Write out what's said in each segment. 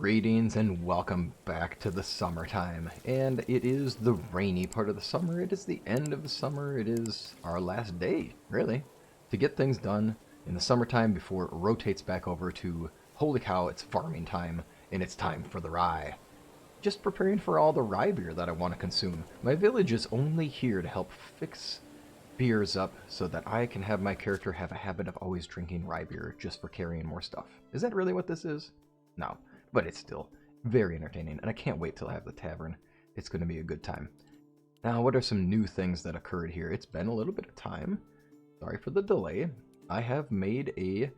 Greetings and welcome back to the summertime. And it is the rainy part of the summer. It is the end of the summer. It is our last day, really, to get things done in the summertime before it rotates back over to, holy cow, it's farming time and it's time for the rye. Just preparing for all the rye beer that I want to consume. My village is only here to help fix beers up so that I can have my character have a habit of always drinking rye beer just for carrying more stuff. Is that really what this is? No. But it's still very entertaining, and I can't wait till I have the tavern. It's going to be a good time. Now, what are some new things that occurred here? It's been a little bit of time. Sorry for the delay. I have made a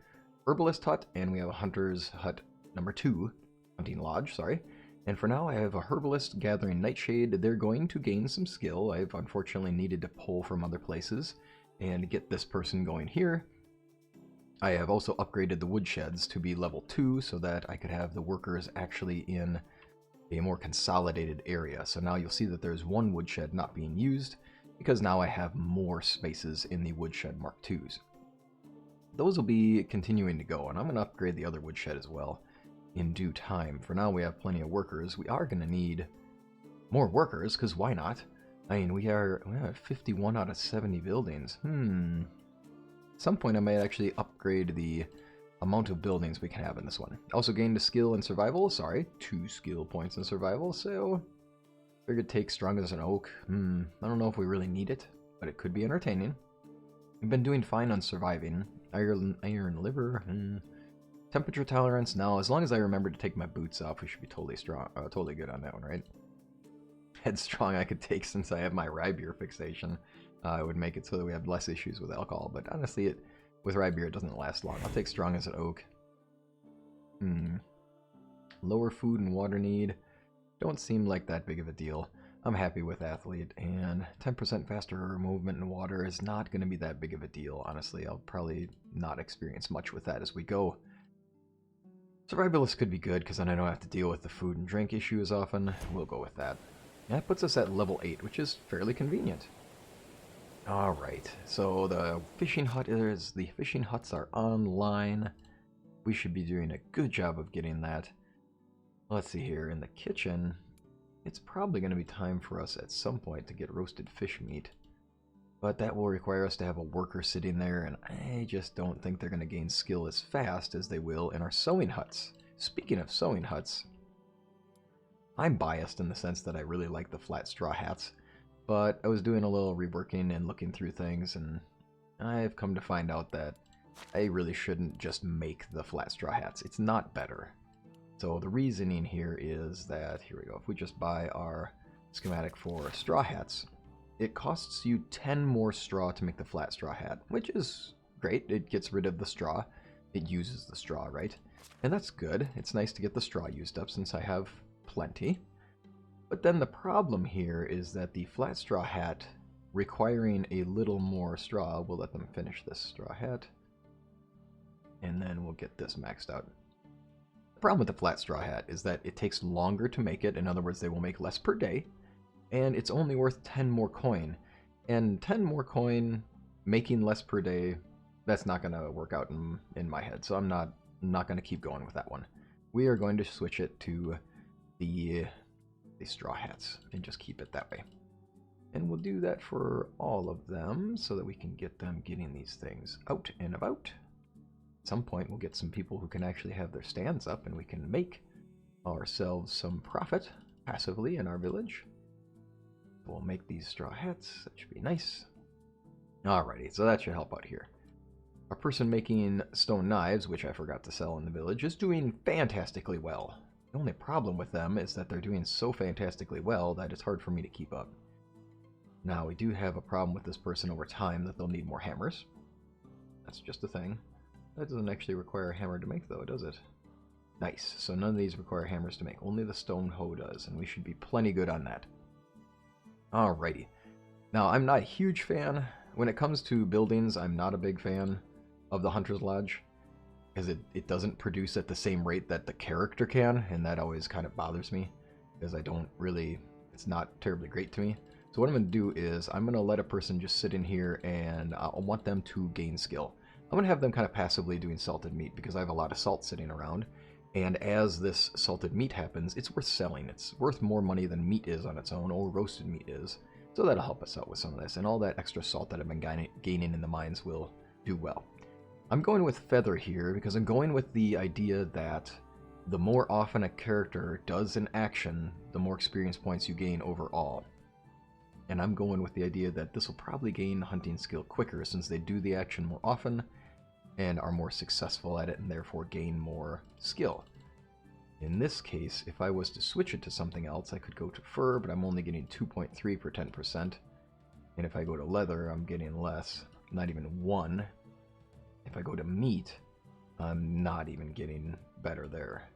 herbalist hut, and we have a hunter's hut number 2. Hunting lodge, sorry. And for now, I have a herbalist gathering nightshade. They're going to gain some skill. I've unfortunately needed to pull from other places and get this person going here. I have also upgraded the woodsheds to be level 2 so that I could have the workers actually in a more consolidated area. So now you'll see that there's one woodshed not being used because now I have more spaces in the woodshed Mark IIs. Those will be continuing to go, and I'm going to upgrade the other woodshed as well in due time. For now we have plenty of workers. We are going to need more workers because why not? I mean, we have 51 out of 70 buildings. At some point I might actually upgrade the amount of buildings we can have in this one. Also gained a skill in survival, 2 skill points in survival, so figured take strong as an oak. I don't know if we really need it, but it could be entertaining. We've been doing fine on surviving. Iron liver, temperature tolerance. Now, as long as I remember to take my boots off, we should be totally strong, totally good on that one, right? Headstrong I could take since I have my rye beer fixation. It would make it so that we have less issues with alcohol, but honestly, with rye beer, it doesn't last long. I'll take strong as an oak. Lower food and water need. Don't seem like that big of a deal. I'm happy with athlete, and 10% faster movement in water is not going to be that big of a deal. Honestly, I'll probably not experience much with that as we go. Survivalist could be good, because then I don't have to deal with the food and drink issue as often. We'll go with that. That puts us at level 8, which is fairly convenient. Alright, so the fishing huts are online. We should be doing a good job of getting that. Let's see here, in the kitchen, it's probably going to be time for us at some point to get roasted fish meat. But that will require us to have a worker sitting there, and I just don't think they're going to gain skill as fast as they will in our sewing huts. Speaking of sewing huts, I'm biased in the sense that I really like the flat straw hats. But I was doing a little reworking and looking through things, and I've come to find out that I really shouldn't just make the flat straw hats. It's not better. So the reasoning here is that, here we go, if we just buy our schematic for straw hats, it costs you 10 more straw to make the flat straw hat, which is great. It gets rid of the straw. It uses the straw, right? And that's good. It's nice to get the straw used up since I have plenty. But then the problem here is that the flat straw hat requiring a little more straw, we'll let them finish this straw hat, and then we'll get this maxed out. The problem with the flat straw hat is that it takes longer to make it. In other words, they will make less per day, and it's only worth 10 more coin. And 10 more coin making less per day, that's not going to work out in my head, so I'm not going to keep going with that one. We are going to switch it to the straw hats and just keep it that way. And we'll do that for all of them so that we can get them getting these things out and about. At some point we'll get some people who can actually have their stands up and we can make ourselves some profit passively in our village. We'll make these straw hats. That should be nice. Alrighty, so that should help out here. Our person making stone knives, which I forgot to sell in the village, is doing fantastically well. The only problem with them is that they're doing so fantastically well that it's hard for me to keep up. Now, we do have a problem with this person over time that they'll need more hammers. That's just a thing. That doesn't actually require a hammer to make, though, does it? Nice. So none of these require hammers to make. Only the stone hoe does, and we should be plenty good on that. Alrighty. Now, I'm not a huge fan. When it comes to buildings, I'm not a big fan of the Hunter's Lodge, because it doesn't produce at the same rate that the character can, and that always kind of bothers me, because it's not terribly great to me. So what I'm going to do is, I'm going to let a person just sit in here, and I want them to gain skill. I'm going to have them kind of passively doing salted meat, because I have a lot of salt sitting around, And as this salted meat happens, it's worth selling. It's worth more money than meat is on its own, or roasted meat is. So that'll help us out with some of this. And all that extra salt that I've been gaining in the mines will do well. I'm going with feather here because I'm going with the idea that the more often a character does an action, the more experience points you gain overall. And I'm going with the idea that this will probably gain hunting skill quicker since they do the action more often and are more successful at it and therefore gain more skill. In this case, if I was to switch it to something else, I could go to fur, but I'm only getting 2.3 per 10%. And if I go to leather, I'm getting less, not even 1. If I go to meat, I'm not even getting better there.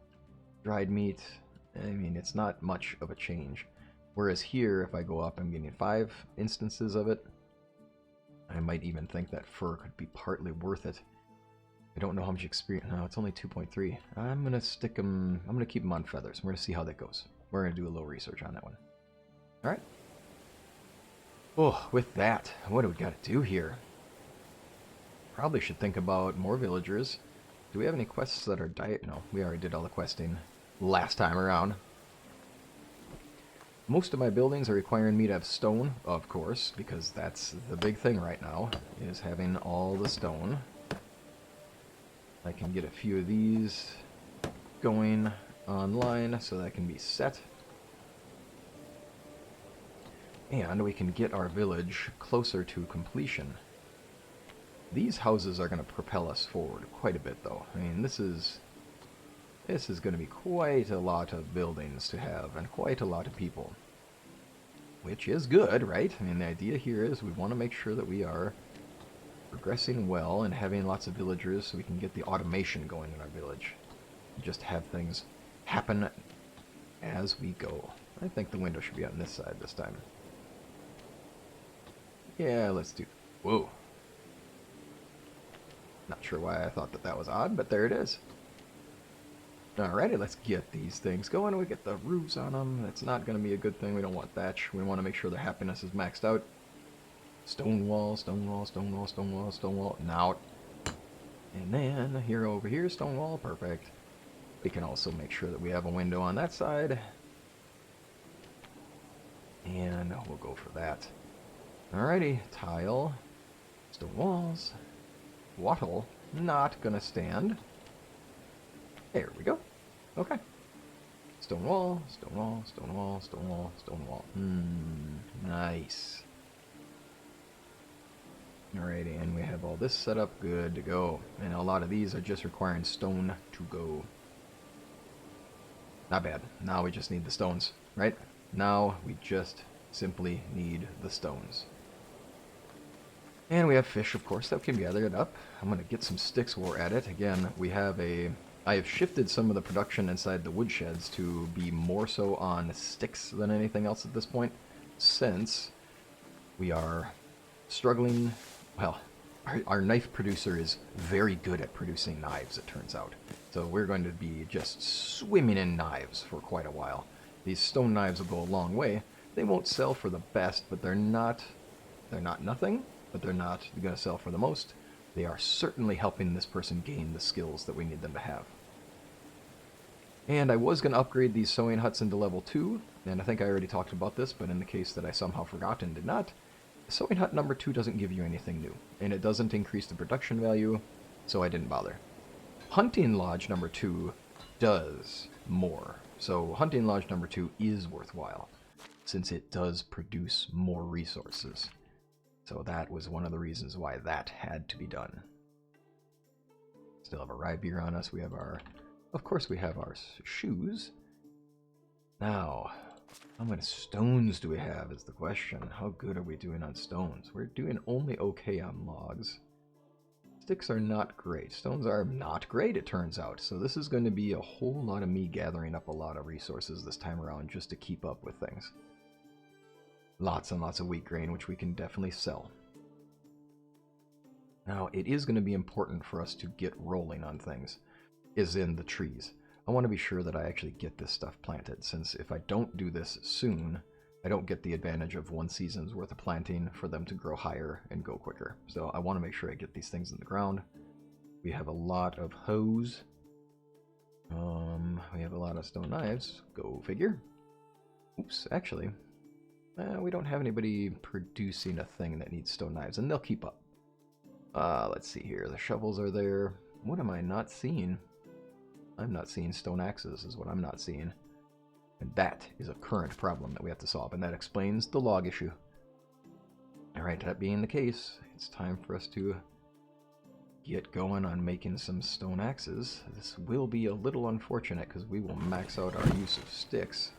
Dried meat, I mean, it's not much of a change. Whereas here, if I go up, I'm getting 5 instances of it. I might even think that fur could be partly worth it. I don't know how much experience. No, it's only 2.3. I'm going to stick them. I'm going to keep them on feathers. We're going to see how that goes. We're going to do a little research on that one. All right. Oh, with that, what do we got to do here? Probably should think about more villagers. Do we have any quests that are diet? No, we already did all the questing last time around. Most of my buildings are requiring me to have stone, of course, because that's the big thing right now, is having all the stone. I can get a few of these going online so that can be set. And we can get our village closer to completion. These houses are going to propel us forward quite a bit, though. I mean, this is going to be quite a lot of buildings to have, and quite a lot of people. Which is good, right? I mean, the idea here is we want to make sure that we are progressing well and having lots of villagers so we can get the automation going in our village. Just have things happen as we go. I think the window should be on this side this time. Yeah, let's do... Whoa. Not sure why I thought that was odd, but there it is. Alrighty, let's get these things going. We get the roofs on them. That's not going to be a good thing. We don't want thatch. We want to make sure their happiness is maxed out. Stone wall, stone wall, stone wall, stone wall, stone wall. Now, and then here over here, stone wall. Perfect. We can also make sure that we have a window on that side. And we'll go for that. Alrighty, tile, stone walls. Wattle, not gonna stand. There we go. Okay. Stone wall, stone wall, stone wall, stone wall, stone wall. Nice. Alrighty, and we have all this set up, good to go. And a lot of these are just requiring stone to go. Not bad. Now we just need the stones, right? Now we just simply need the stones. And we have fish, of course, that can be gathered up. I'm going to get some sticks while we're at it. Again, I have shifted some of the production inside the woodsheds to be more so on sticks than anything else at this point, since we are struggling. Well, our knife producer is very good at producing knives, it turns out. So we're going to be just swimming in knives for quite a while. These stone knives will go a long way. They won't sell for the best, but they're not nothing. But they're not going to sell for the most. They are certainly helping this person gain the skills that we need them to have. And I was going to upgrade these sewing huts into level 2, and I think I already talked about this, but in the case that I somehow forgot and did not, sewing hut number 2 doesn't give you anything new, and it doesn't increase the production value, so I didn't bother. Hunting lodge number 2 does more, so hunting lodge number 2 is worthwhile, since it does produce more resources. So that was one of the reasons why that had to be done. Still have a rye beer on us. We have of course we have our shoes. Now, how many stones do we have is the question. How good are we doing on stones? We're doing only okay on logs. Sticks are not great. Stones are not great, it turns out. So this is going to be a whole lot of me gathering up a lot of resources this time around just to keep up with things. Lots and lots of wheat grain, which we can definitely sell. Now, it is going to be important for us to get rolling on things, is in the trees. I want to be sure that I actually get this stuff planted, since if I don't do this soon, I don't get the advantage of one season's worth of planting for them to grow higher and go quicker. So I want to make sure I get these things in the ground. We have a lot of hose. We have a lot of stone knives. Go figure. Oops, actually, we don't have anybody producing a thing that needs stone knives, and they'll keep up. Let's see here. The shovels are there. What am I not seeing? I'm not seeing stone axes is what I'm not seeing. And that is a current problem that we have to solve, and that explains the log issue. Alright, that being the case, it's time for us to get going on making some stone axes. This will be a little unfortunate because we will max out our use of sticks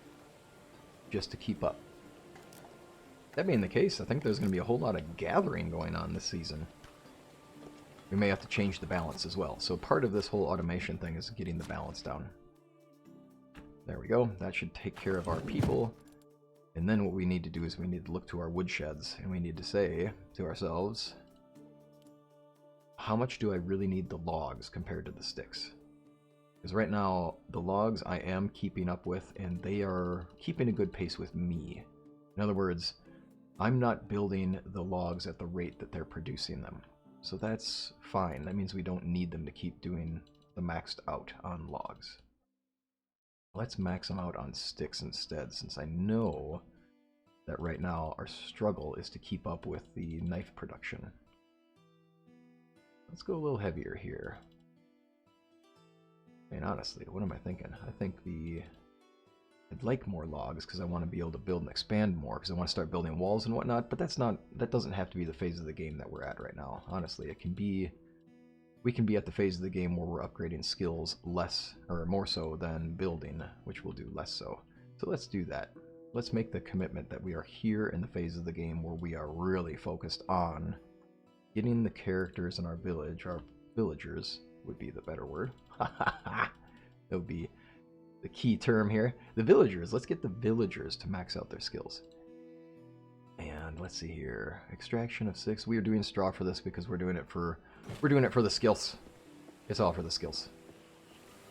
just to keep up. That being the case, I think there's going to be a whole lot of gathering going on this season. We may have to change the balance as well. So part of this whole automation thing is getting the balance down. There we go. That should take care of our people. And then what we need to do is we need to look to our woodsheds, and we need to say to ourselves, how much do I really need the logs compared to the sticks? Because right now, the logs I am keeping up with, and they are keeping a good pace with me. In other words, I'm not building the logs at the rate that they're producing them. So that's fine. That means we don't need them to keep doing the maxed out on logs. Let's max them out on sticks instead, since I know that right now our struggle is to keep up with the knife production. Let's go a little heavier here. And honestly, what am I thinking? I think I'd like more logs because I want to be able to build and expand more because I want to start building walls and whatnot, but that doesn't have to be the phase of the game that we're at right now. Honestly, we can be at the phase of the game where we're upgrading skills less or more so than building, which we'll do less so. So let's do that. Let's make the commitment that we are here in the phase of the game where we are really focused on getting the characters in our village, our villagers would be the better word. That would be the key term here. The villagers, let's get the villagers to max out their skills. And let's see here. Extraction of 6. We are doing straw for this because we're doing it for the skills. It's all for the skills.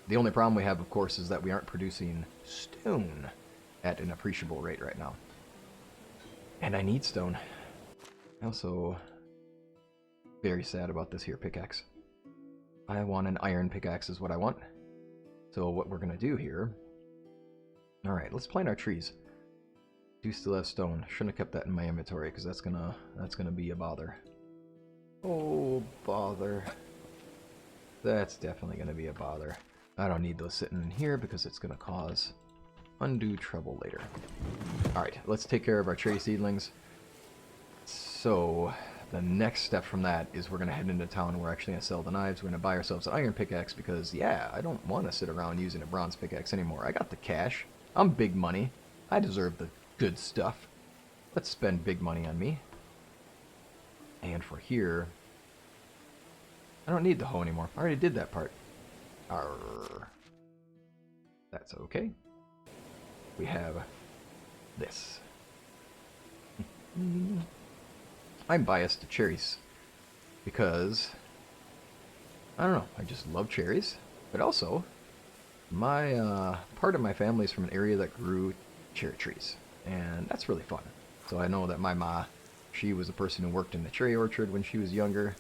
The only problem we have, of course, is that we aren't producing stone at an appreciable rate right now. And I need stone. Also, very sad about this here pickaxe. I want an iron pickaxe is what I want. So what we're going to do here... Alright, let's plant our trees. Do still have stone. Shouldn't have kept that in my inventory because that's gonna be a bother. Oh, bother. That's definitely going to be a bother. I don't need those sitting in here because it's going to cause undue trouble later. Alright, let's take care of our cherry seedlings. So, the next step from that is we're going to head into town and we're actually going to sell the knives. We're going to buy ourselves an iron pickaxe because, yeah, I don't want to sit around using a bronze pickaxe anymore. I got the cash. I'm big money. I deserve the good stuff. Let's spend big money on me. And for here, I don't need the hoe anymore. I already did that part. Arrgh. That's okay. We have this. I'm biased to cherries because, I don't know, I just love cherries, but also my part of my family is from an area that grew cherry trees, and that's really fun. So I know that my ma, she was a person who worked in the cherry orchard when she was younger,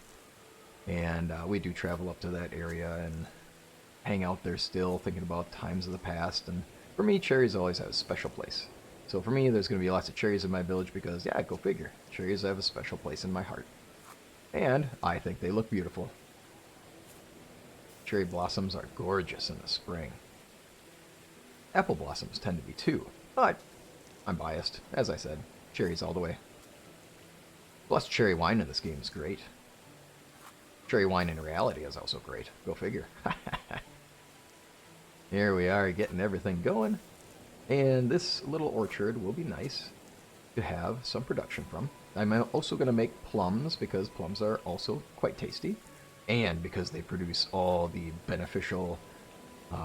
and we do travel up to that area and hang out there still, thinking about times of the past. And for me, cherries always have a special place. So for me, there's going to be lots of cherries in my village because, yeah, go figure. Cherries have a special place in my heart. And I think they look beautiful. Cherry blossoms are gorgeous in the spring. Apple blossoms tend to be too, but I'm biased. As I said, cherries all the way. Plus, cherry wine in this game is great. Cherry wine in reality is also great. Go figure. Here we are getting everything going. And this little orchard will be nice to have some production from. I'm also going to make plums because plums are also quite tasty. And because they produce all the beneficial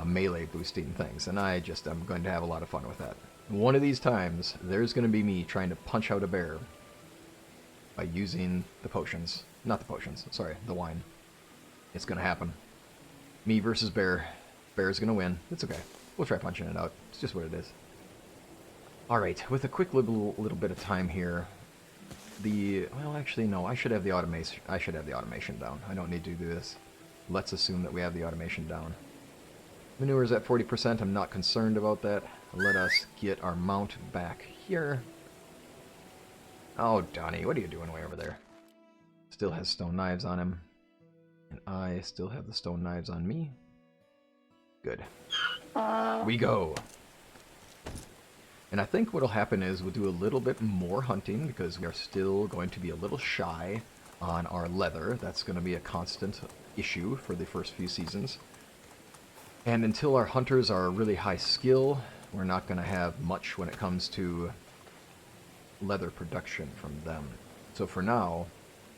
melee boosting things. And I'm going to have a lot of fun with that. One of these times, there's going to be me trying to punch out a bear by using the potions. Not the potions, sorry, the wine. It's going to happen. Me versus bear. Bear's going to win. It's okay. We'll try punching it out. It's just what it is. Alright, with a quick little bit of time here, well, actually, no, I should have the automation down. I don't need to do this. Let's assume that we have the automation down. Manure's at 40%. I'm not concerned about that. Let us get our mount back here. Oh, Donnie, what are you doing way over there? Still has stone knives on him. And I still have the stone knives on me. Good. We go. And I think what'll happen is we'll do a little bit more hunting because we are still going to be a little shy on our leather. That's going to be a constant issue for the first few seasons. And until our hunters are really high skill, we're not going to have much when it comes to leather production from them. So for now,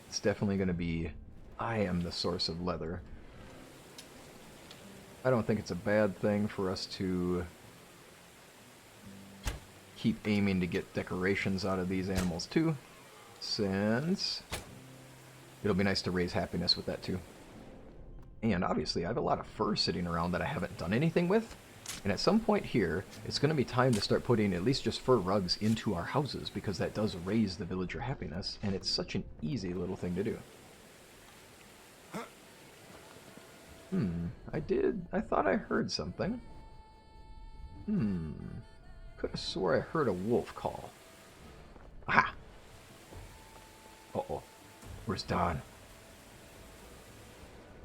it's definitely going to be, I am the source of leather. I don't think it's a bad thing for us to keep aiming to get decorations out of these animals too, since it'll be nice to raise happiness with that too. And obviously I have a lot of fur sitting around that I haven't done anything with, and at some point here it's going to be time to start putting at least just fur rugs into our houses, because that does raise the villager happiness, and it's such an easy little thing to do. I thought I heard something. Could have swore I heard a wolf call. Aha! Uh-oh. Where's Don?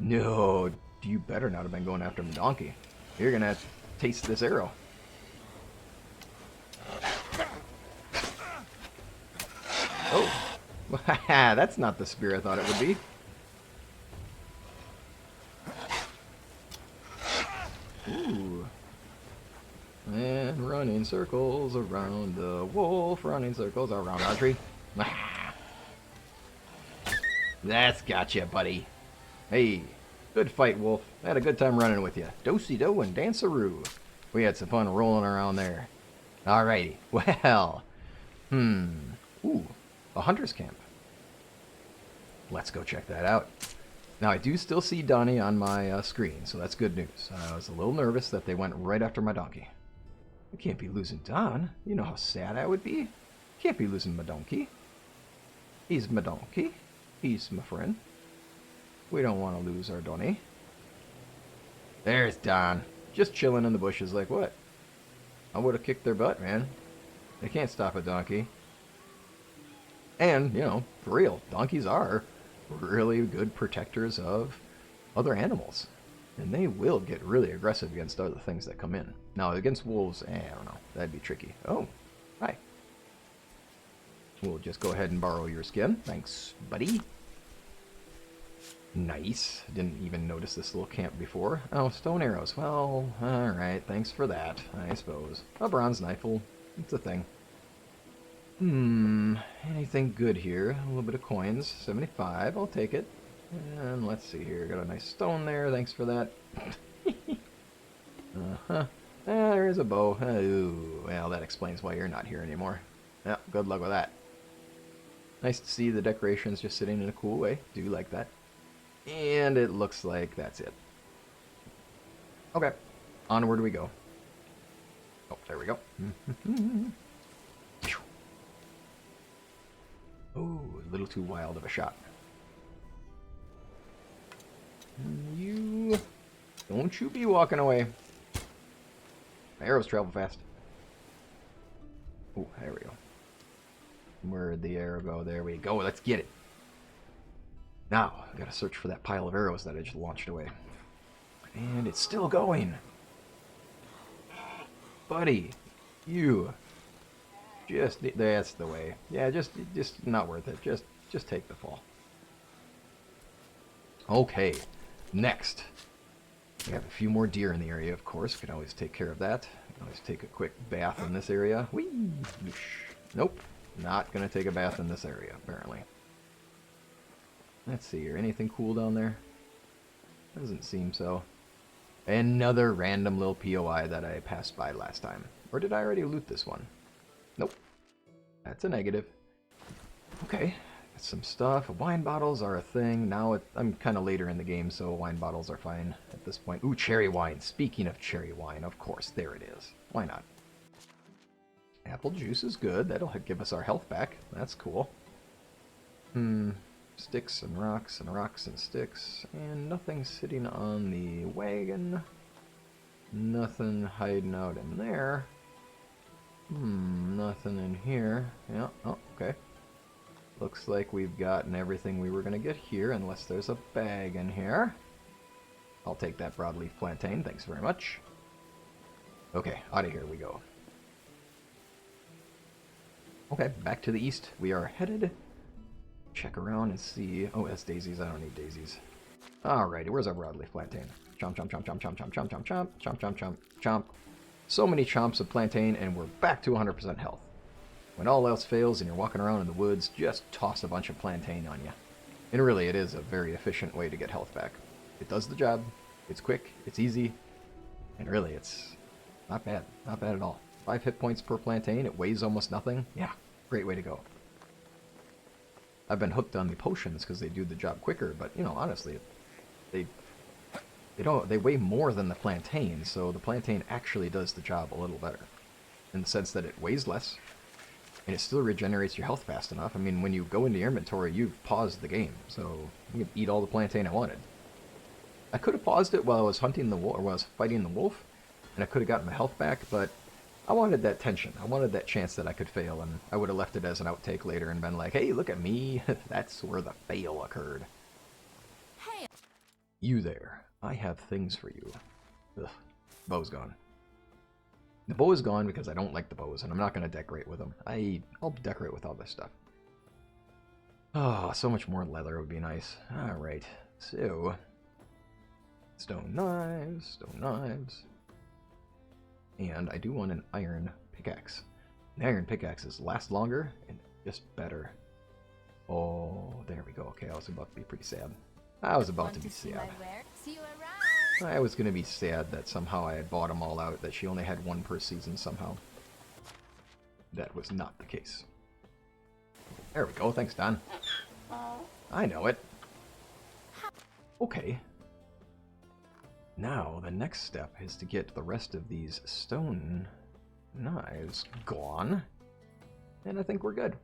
No, you better not have been going after my donkey. You're gonna taste this arrow. Oh! That's not the spear I thought it would be. Ooh. And running circles around the wolf, running circles around our tree. That's gotcha, buddy. Hey, good fight, wolf. I had a good time running with you. Do-si-do and dance-a-roo. We had some fun rolling around there. Alrighty. Well, ooh, a hunter's camp. Let's go check that out. Now, I do still see Donnie on my screen, so that's good news. I was a little nervous that they went right after my donkey. I can't be losing Don. You know how sad I would be. Can't be losing my donkey. He's my donkey. He's my friend. We don't want to lose our Donnie. There's Don. Just chilling in the bushes like what? I would have kicked their butt, man. They can't stop a donkey. And, you know, for real, donkeys are really good protectors of other animals. And they will get really aggressive against other things that come in. Now, against wolves, I don't know. That'd be tricky. Oh, hi. We'll just go ahead and borrow your skin. Thanks, buddy. Nice. Didn't even notice this little camp before. Oh, stone arrows. Well, alright. Thanks for that, I suppose. A bronze knife. It's a thing. Anything good here? A little bit of coins. 75. I'll take it. And let's see here. Got a nice stone there. Thanks for that. There's a bow. Ooh, well, that explains why you're not here anymore. Yeah, good luck with that. Nice to see the decorations just sitting in a cool way. Do like that. And it looks like that's it. Okay. Onward we go. Oh, there we go. Oh, a little too wild of a shot. Don't you be walking away. Arrows travel fast. Oh, there we go. Where'd the arrow go? There we go. Let's get it. Now, I gotta search for that pile of arrows that I just launched away. And it's still going. Buddy, you. That's the way. Yeah, just not worth it. Just take the fall. Okay, next. We have a few more deer in the area, of course. We can always take care of that. We can always take a quick bath in this area. Whee! Nope, not gonna take a bath in this area, apparently. Let's see here. Anything cool down there? Doesn't seem so. Another random little POI that I passed by last time. Or did I already loot this one? Nope. That's a negative. Okay. Got some stuff. Wine bottles are a thing. Now I'm kind of later in the game, so wine bottles are fine at this point. Ooh, cherry wine. Speaking of cherry wine, of course. There it is. Why not? Apple juice is good. That'll give us our health back. That's cool. Sticks and rocks and rocks and sticks. And nothing sitting on the wagon. Nothing hiding out in there. Nothing in here. Yeah, oh, okay. Looks like we've gotten everything we were going to get here, unless there's a bag in here. I'll take that broadleaf plantain, thanks very much. Okay, out of here we go. Okay, back to the east we are headed. Check around and see... Oh, that's daisies, I don't need daisies. Alrighty, where's our broadleaf plantain? Chomp, chomp, chomp, chomp, chomp, chomp, chomp, chomp, chomp, chomp, chomp, chomp, chomp. So many chomps of plantain, and we're back to 100% health. When all else fails and you're walking around in the woods, just toss a bunch of plantain on you. And really, it is a very efficient way to get health back. It does the job, it's quick, it's easy, and really, it's not bad. Not bad at all. 5 hit points per plantain, it weighs almost nothing. Yeah, great way to go. I've been hooked on the potions because they do the job quicker, but, you know, honestly, they weigh more than the plantain, so the plantain actually does the job a little better. In the sense that it weighs less, and it still regenerates your health fast enough. I mean, when you go into your inventory, you've paused the game, so you can eat all the plantain I wanted. I could have paused it while I was hunting the wolf, or while I was fighting the wolf, and I could have gotten my health back, but I wanted that tension. I wanted that chance that I could fail, and I would have left it as an outtake later and been like, hey, look at me. That's where the fail occurred. Hey. You there. I have things for you. Ugh. Bow's gone. The bow is gone because I don't like the bows, and I'm not going to decorate with them. I'll decorate with all this stuff. Oh, so much more leather would be nice. Alright, so... Stone knives, stone knives. And I do want an iron pickaxe. The iron pickaxes last longer and just better. Oh, there we go. Okay, I was about to be pretty sad. I was about to be sad. I was going to be sad that somehow I had bought them all out, that she only had one per season somehow. That was not the case. There we go. Thanks, Don. I know it. Okay. Now, the next step is to get the rest of these stone knives gone. And I think we're good.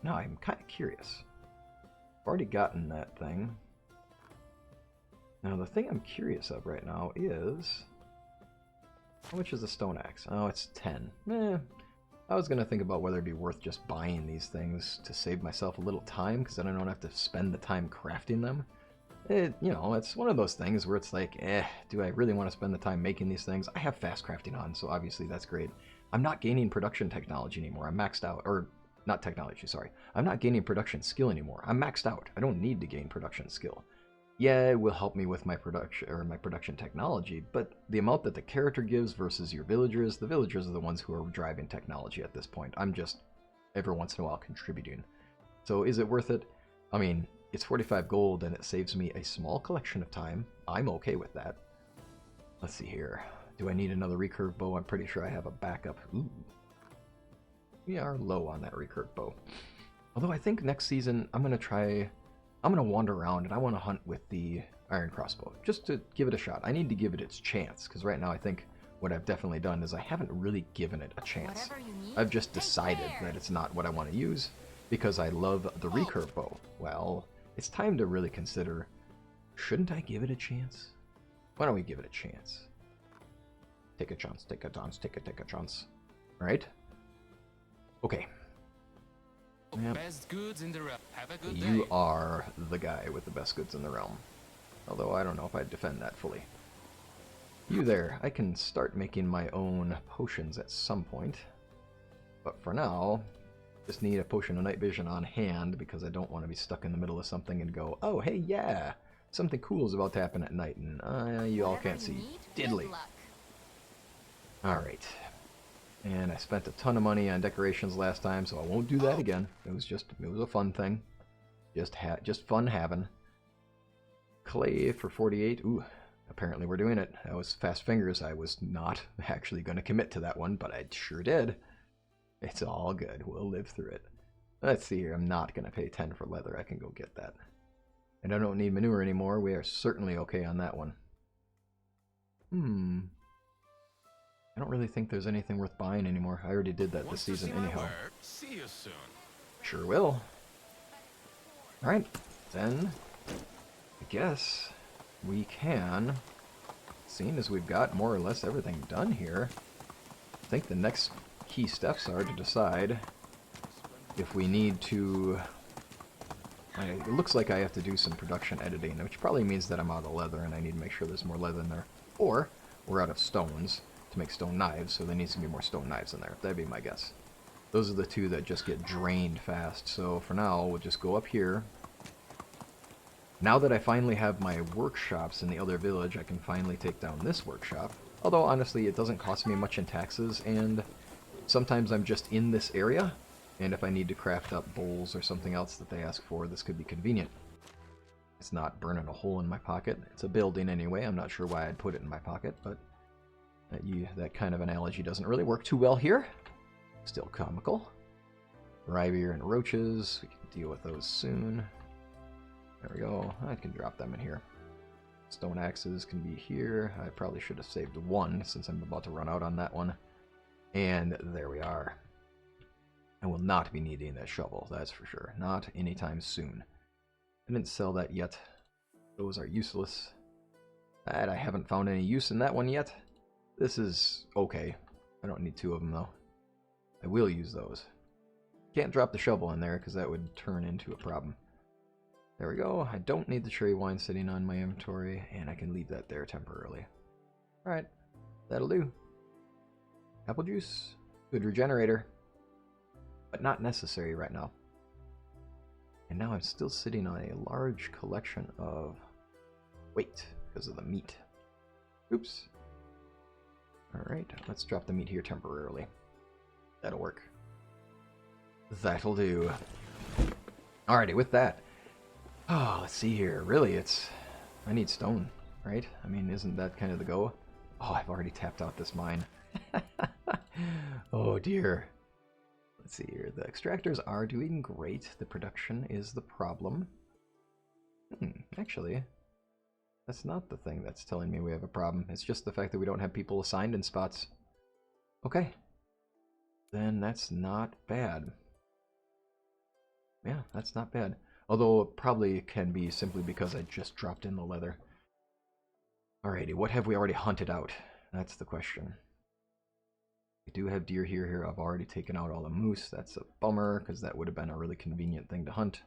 Now, I'm kind of curious. I've already gotten that thing. Now, the thing I'm curious of right now is... How much is a stone axe? Oh, it's 10. I was going to think about whether it'd be worth just buying these things to save myself a little time, because then I don't have to spend the time crafting them. You know, it's one of those things where it's like, do I really want to spend the time making these things? I have fast crafting on, so obviously that's great. I'm not gaining production technology anymore. I'm maxed out. Or, not technology, sorry. I'm not gaining production skill anymore. I'm maxed out. I don't need to gain production skill. Yeah, it will help me with my production technology, but the amount that the character gives versus your villagers, the villagers are the ones who are driving technology at this point. I'm just, every once in a while, contributing. So is it worth it? I mean, it's 45 gold and it saves me a small collection of time. I'm okay with that. Let's see here. Do I need another recurve bow? I'm pretty sure I have a backup. Ooh. We are low on that recurve bow. Although I think next season I'm going to wander around and I want to hunt with the iron crossbow. Just to give it a shot. I need to give it its chance, because right now I think what I've definitely done is I haven't really given it a chance. I've just decided that it's not what I want to use because I love the recurve bow. Well, it's time to really consider, shouldn't I give it a chance? Why don't we give it a chance? Take a chance, take a chance, take a chance. Alright? Okay. Yep. Best goods in the realm. Have a good day. You are the guy with the best goods in the realm. Although I don't know if I'd defend that fully. You there. I can start making my own potions at some point. But for now, just need a potion of night vision on hand because I don't want to be stuck in the middle of something and go, oh, hey, yeah, something cool is about to happen at night, and you all can't see diddly. Alright. And I spent a ton of money on decorations last time, so I won't do that again. It was a fun thing. Just fun having. Clay for 48. Ooh, apparently we're doing it. That was fast fingers. I was not actually going to commit to that one, but I sure did. It's all good. We'll live through it. Let's see here. I'm not going to pay 10 for leather. I can go get that. And I don't need manure anymore. We are certainly okay on that one. I don't really think there's anything worth buying anymore. I already did that this season anyhow. See you soon. Sure will. Alright, then I guess we can seeing as we've got more or less everything done here, I think the next key steps are to decide if we need to... It looks like I have to do some production editing, which probably means that I'm out of leather and I need to make sure there's more leather in there. Or we're out of stones to make stone knives, so there needs to be more stone knives in there. That'd be my guess. Those are the two that just get drained fast. So for now, we'll just go up here. Now that I finally have my workshops in the other village, I can finally take down this workshop. Although, honestly, it doesn't cost me much in taxes, and sometimes I'm just in this area, and if I need to craft up bowls or something else that they ask for, this could be convenient. It's not burning a hole in my pocket. It's a building anyway. I'm not sure why I'd put it in my pocket, but that kind of analogy doesn't really work too well here. Still comical. Rybier and roaches. We can deal with those soon. There we go. I can drop them in here. Stone axes can be here. I probably should have saved one since I'm about to run out on that one. And there we are. I will not be needing that shovel, that's for sure. Not anytime soon. I didn't sell that yet. Those are useless. And I haven't found any use in that one yet. This is okay. I don't need two of them though. I will use those. Can't drop the shovel in there because that would turn into a problem. There we go. I don't need the cherry wine sitting on my inventory, and I can leave that there temporarily. Alright, that'll do. Apple juice. Good regenerator. But not necessary right now. And now I'm still sitting on a large collection of weight because of the meat. Oops. Alright, let's drop the meat here temporarily. That'll work. That'll do. Alrighty, with that. Oh, let's see here. Really, I need stone, right? I mean, isn't that kind of the go? Oh, I've already tapped out this mine. Oh, dear. Let's see here. The extractors are doing great. The production is the problem. Actually, that's not the thing that's telling me we have a problem. It's just the fact that we don't have people assigned in spots. Okay. Then that's not bad. Yeah, that's not bad. Although it probably can be simply because I just dropped in the leather. Alrighty, what have we already hunted out? That's the question. We do have deer here. I've already taken out all the moose. That's a bummer, because that would have been a really convenient thing to hunt.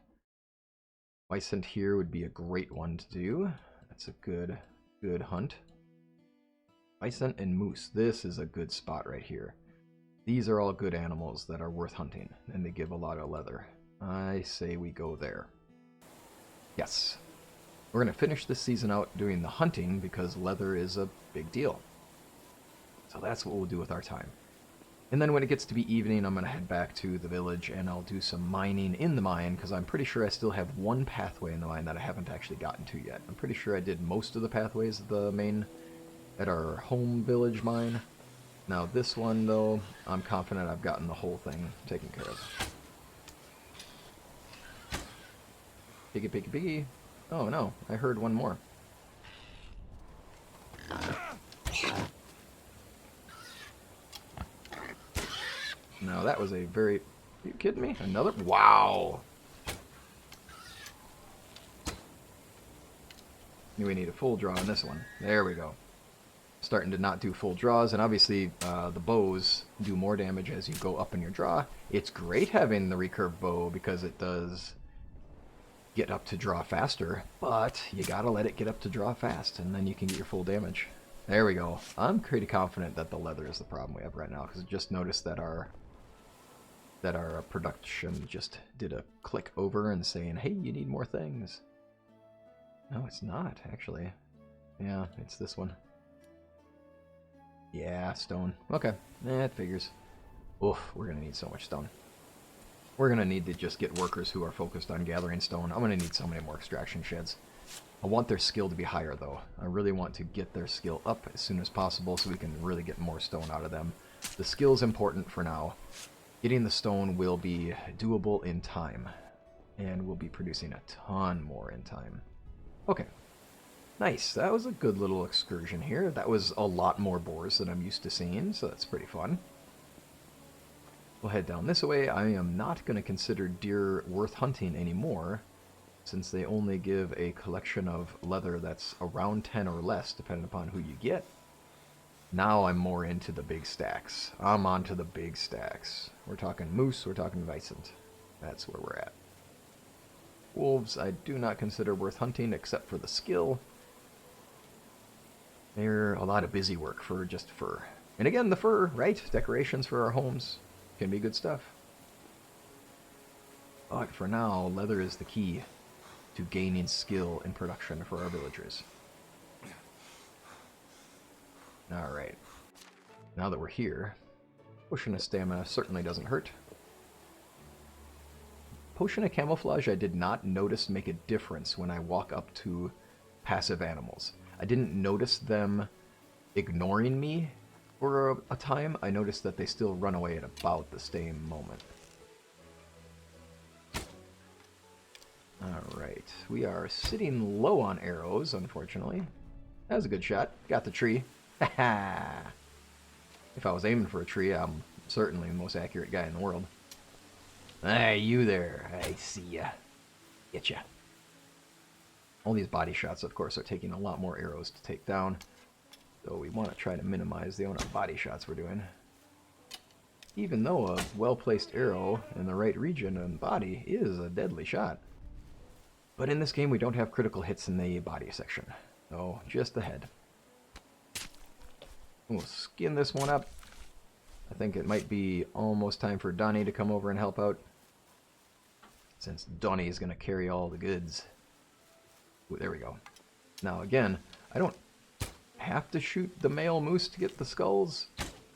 Wisent here would be a great one to do. That's a good hunt. Wisent and moose. This is a good spot right here. These are all good animals that are worth hunting, and they give a lot of leather. I say we go there. Yes. We're going to finish this season out doing the hunting because leather is a big deal. So that's what we'll do with our time. And then when it gets to be evening, I'm going to head back to the village and I'll do some mining in the mine because I'm pretty sure I still have one pathway in the mine that I haven't actually gotten to yet. I'm pretty sure I did most of the pathways at our home village mine. Now this one, though, I'm confident I've gotten the whole thing taken care of. Piggy, piggy, piggy. Oh no, I heard one more. No, that was a very... Are you kidding me? Another? Wow! We need a full draw on this one. There we go. Starting to not do full draws, and obviously the bows do more damage as you go up in your draw. It's great having the recurve bow because it does get up to draw faster, but you gotta let it get up to draw fast, and then you can get your full damage. There we go. I'm pretty confident that the leather is the problem we have right now, because I just noticed that our production just did a click over and saying, hey, you need more things. No, it's not, actually. Yeah, it's this one. Yeah, stone. Okay, it figures. Oof, we're gonna need so much stone. We're gonna need to just get workers who are focused on gathering stone. I'm gonna need so many more extraction sheds. I want their skill to be higher, though. I really want to get their skill up as soon as possible so we can really get more stone out of them. The skill's important for now. Getting the stone will be doable in time, and we'll be producing a ton more in time. Okay. Nice. That was a good little excursion here. That was a lot more boars than I'm used to seeing, so that's pretty fun. We'll head down this way. I am not going to consider deer worth hunting anymore, since they only give a collection of leather that's around 10 or less, depending upon who you get, now I'm more into the big stacks. I'm on to the big stacks. We're talking moose, we're talking Wisent. That's where we're at. Wolves I do not consider worth hunting except for the skill. They're a lot of busy work for just fur. And again, the fur, right? Decorations for our homes can be good stuff. But for now, leather is the key to gaining skill in production for our villagers. Alright. Now that we're here, potion of stamina certainly doesn't hurt. Potion of camouflage I did not notice make a difference when I walk up to passive animals. I didn't notice them ignoring me for a time. I noticed that they still run away at about the same moment. Alright, we are sitting low on arrows, unfortunately. That was a good shot. Got the tree. Haha! If I was aiming for a tree, I'm certainly the most accurate guy in the world. Hey, you there. I see ya. Get ya. All these body shots, of course, are taking a lot more arrows to take down. So we want to try to minimize the amount of body shots we're doing. Even though a well-placed arrow in the right region and body is a deadly shot. But in this game, we don't have critical hits in the body section. So, just the head. We'll skin this one up. I think it might be almost time for Donnie to come over and help out. Since Donnie is going to carry all the goods. Ooh, there we go. Now again, I don't have to shoot the male moose to get the skulls.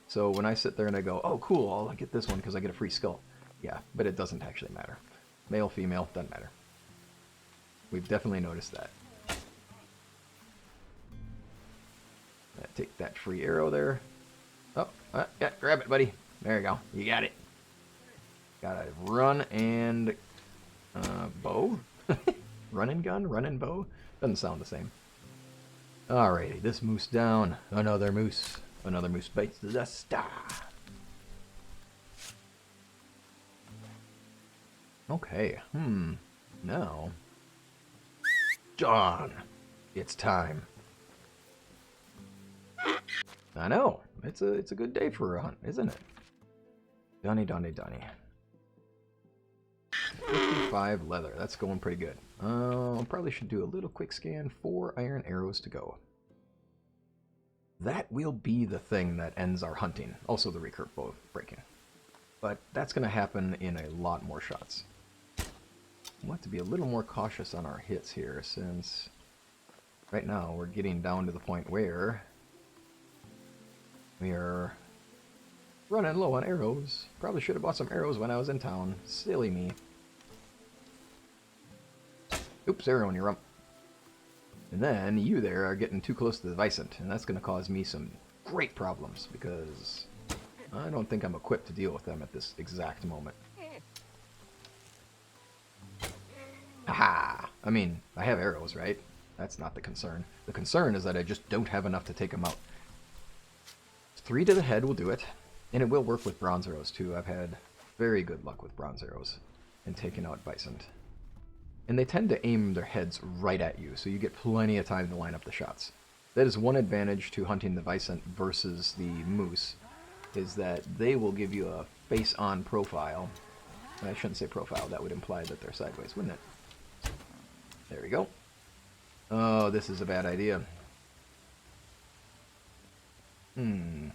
So when I sit there and I go, oh cool, I'll get this one because I get a free skull. Yeah, but it doesn't actually matter. Male, female, doesn't matter. We've definitely noticed that. Take that free arrow there. Oh, yeah, grab it, buddy. There you go. You got it. Gotta run and bow. Run and gun, run and bow. Doesn't sound the same. Alrighty, this moose down. Another moose. Another moose bites the dust. Okay. Now, John, it's time. I know. It's a good day for a hunt, isn't it? Donnie. 55 leather. That's going pretty good. Probably should do a little quick scan. 4 iron arrows to go. That will be the thing that ends our hunting. Also the recurve bow breaking. But that's going to happen in a lot more shots. We want to be a little more cautious on our hits here, since right now we're getting down to the point where we are running low on arrows. Probably should have bought some arrows when I was in town. Silly me. Oops, arrow in your rump. And then you there are getting too close to the Wisent, and that's going to cause me some great problems, because I don't think I'm equipped to deal with them at this exact moment. Aha! I mean, I have arrows, right? That's not the concern. The concern is that I just don't have enough to take them out. 3 to the head will do it, and it will work with bronze arrows too. I've had very good luck with bronze arrows in taking out Wisent. And they tend to aim their heads right at you, so you get plenty of time to line up the shots. That is one advantage to hunting the Wisent versus the moose, is that they will give you a face-on profile. I shouldn't say profile, that would imply that they're sideways, wouldn't it? There we go. Oh, this is a bad idea. It's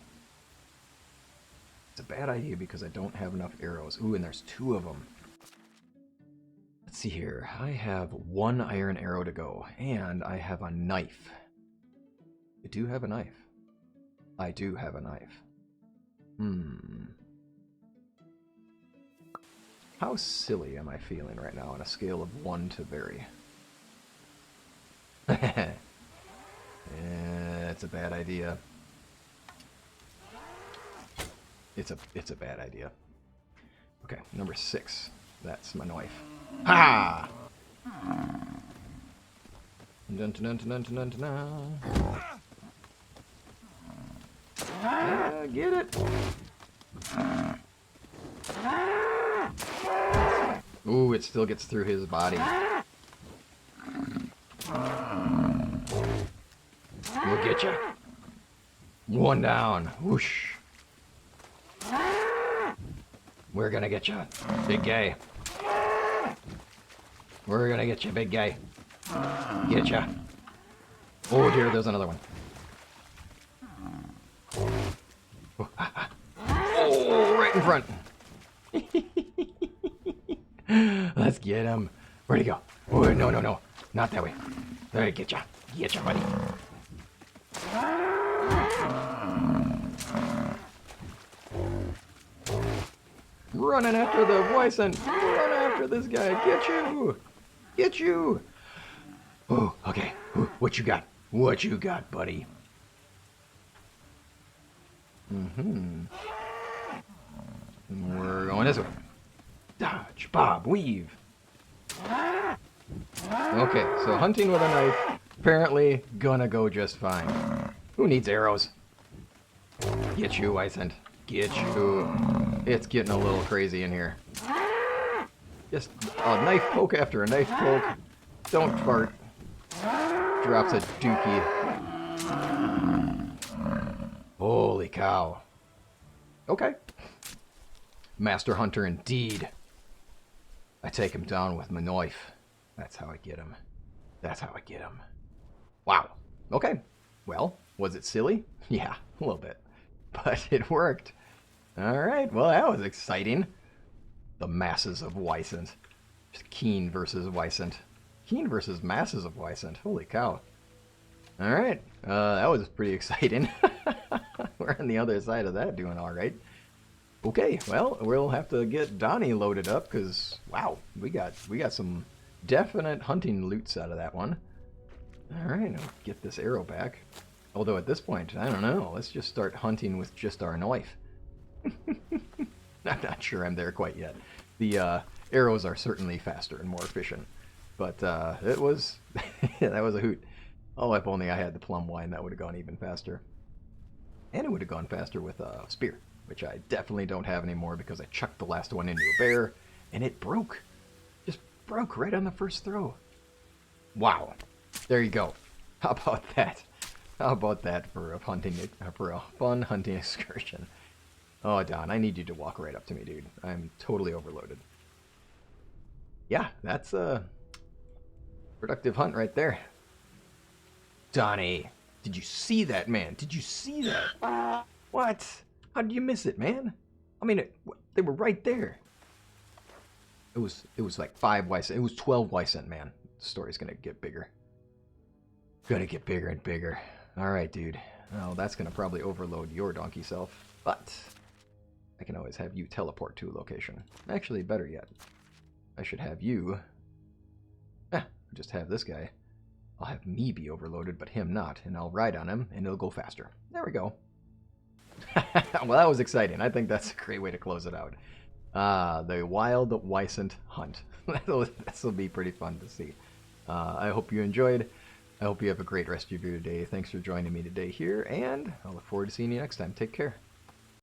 a bad idea because I don't have enough arrows. Ooh, and there's 2 of them. Let's see here. I have 1 iron arrow to go, and I have a knife. I do have a knife. I do have a knife. How silly am I feeling right now on a scale of 1 to very? It's a bad idea. It's a bad idea. Okay, number 6. That's my knife. Ha! Dun, dun, dun, dun, dun, dun, dun. Get it! Ooh, it still gets through his body. Getcha. One down. Whoosh. We're gonna get you, big guy. We're gonna get you, big guy. Getcha. Oh dear, there's another one. Oh, right in front. Let's get him. Where'd he go? Oh, no, no, no. Not that way. All right, getcha. Getcha, buddy. Running after the Wisent. Run after this guy. Get you. Get you. Oh, okay. Ooh, what you got? What you got, buddy? We're going this way. Dodge, bob, weave. Okay, so hunting with a knife, apparently gonna go just fine. Who needs arrows? Get you, Wisent. Get you. It's getting a little crazy in here. Just a knife poke after a knife poke. Don't fart. Drops a dookie. Holy cow. Okay. Master hunter indeed. I take him down with my knife. That's how I get him. That's how I get him. Wow. Okay. Well, was it silly? Yeah, a little bit. But it worked. Alright, well that was exciting. The masses of Wisent. Just Keen versus Wisent. Keen versus masses of Wisent. Holy cow. Alright, that was pretty exciting. We're on the other side of that doing alright. Okay, well, we'll have to get Donnie loaded up, because, wow, we got some definite hunting loots out of that one. Alright, I'll get this arrow back. Although at this point, I don't know, let's just start hunting with just our knife. I'm not sure I'm there quite yet. The arrows are certainly faster and more efficient. But it was, that was a hoot. Oh, if only I had the plum wine, that would have gone even faster. And it would have gone faster with a spear, which I definitely don't have anymore because I chucked the last one into a bear, and it broke. Just broke right on the first throw. Wow. There you go. How about that? How about that for a fun hunting excursion? Oh, Don, I need you to walk right up to me, dude. I'm totally overloaded. Yeah, that's a productive hunt right there. Donnie, did you see that, man? Did you see that? What? How did you miss it, man? I mean, they were right there. It was like 5 Wisent. It was 12 Wisent, man. The story's gonna get bigger. Gonna get bigger and bigger. All right, dude. Well, that's gonna probably overload your donkey self, but I can always have you teleport to a location. Actually, better yet, I should have you. Just have this guy. I'll have me be overloaded, but him not, and I'll ride on him, and it'll go faster. There we go. Well, that was exciting. I think that's a great way to close it out. The Wild Wisent Hunt. This will be pretty fun to see. I hope you enjoyed. I hope you have a great rest of your day. Thanks for joining me today here, and I look forward to seeing you next time. Take care.